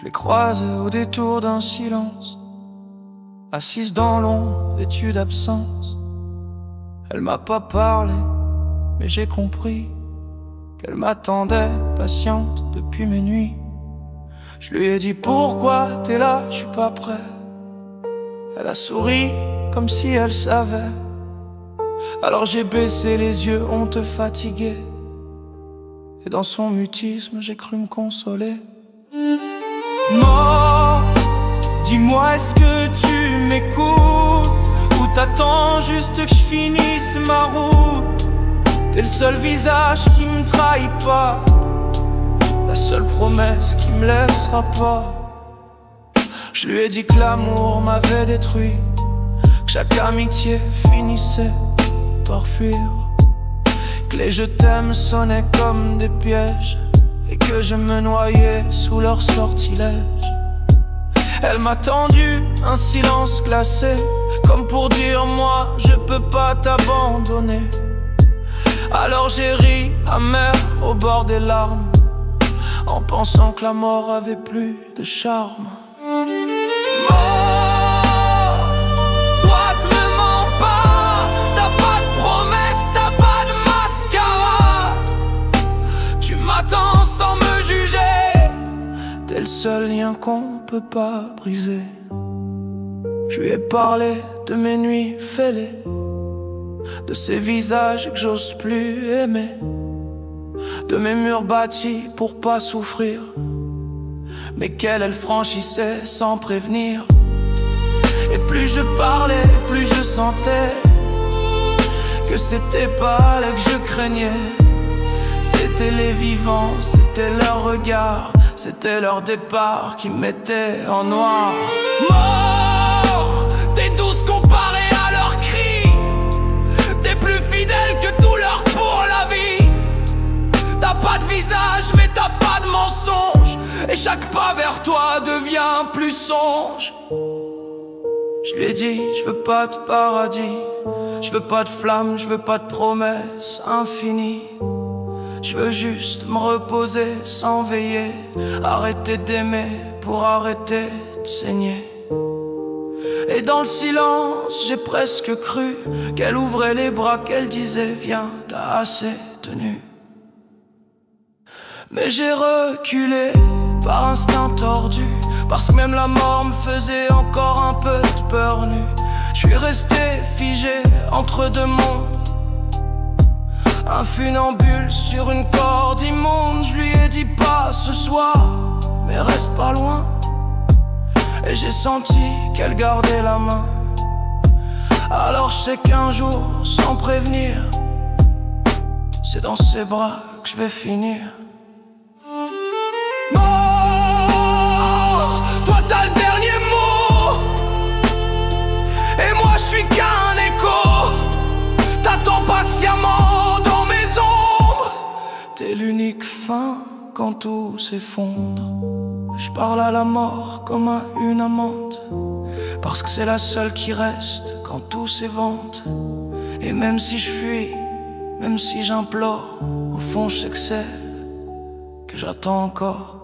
Je l'ai croisée au détour d'un silence, assise dans l'ombre, vêtue d'absence. Elle m'a pas parlé, mais j'ai compris qu'elle m'attendait, patiente depuis mes nuits. Je lui ai dit pourquoi t'es là, je suis pas prêt. Elle a souri comme si elle savait. Alors j'ai baissé les yeux, honte fatigué, et dans son mutisme j'ai cru me consoler. Mort, dis-moi est-ce que tu m'écoutes, ou t'attends juste que je finisse ma route? T'es le seul visage qui me trahit pas, la seule promesse qui me laissera pas. Je lui ai dit que l'amour m'avait détruit, que chaque amitié finissait par fuir, que les je t'aime sonnaient comme des pièges, et que je me noyais sous leur sortilège. Elle m'a tendu un silence glacé, comme pour dire moi je peux pas t'abandonner. Alors j'ai ri amer au bord des larmes, en pensant que la mort avait plus de charme. Sans me juger, t'es le seul lien qu'on peut pas briser. Je lui ai parlé de mes nuits fêlées, de ces visages que j'ose plus aimer, de mes murs bâtis pour pas souffrir, mais qu'elle franchissait sans prévenir. Et plus je parlais, plus je sentais que c'était pas elle que je craignais. C'était les vivants, c'était leur regard, c'était leur départ qui me mettait en noir. Mort, t'es douce comparée à leurs cris, t'es plus fidèle que tout leur pour la vie. T'as pas de visage mais t'as pas de mensonge, et chaque pas vers toi devient plus songe. Je lui ai dit, je veux pas de paradis, je veux pas de flamme, je veux pas de promesses infinies. Je veux juste me reposer sans veiller, arrêter d'aimer pour arrêter de saigner. Et dans le silence, j'ai presque cru qu'elle ouvrait les bras, qu'elle disait viens, t'as assez tenu. Mais j'ai reculé par instinct tordu, parce que même la mort me faisait encore un peu de peur nue. Je suis resté figé entre deux mondes, un funambule sur une corde immonde. Je lui ai dit pas ce soir, mais reste pas loin. Et j'ai senti qu'elle gardait la main. Alors je sais qu'un jour, sans prévenir, c'est dans ses bras que je vais finir. Mort, toi t'as le dernier mot, et moi je suis qu'un écho. T'attends patiemment dans mes ombres, t'es l'unique fin quand tout s'effondre. Je parle à la mort comme à une amante, parce que c'est la seule qui reste quand tout s'évente. Et même si je fuis, même si j'implore, au fond je sais que c'est elle que j'attends encore.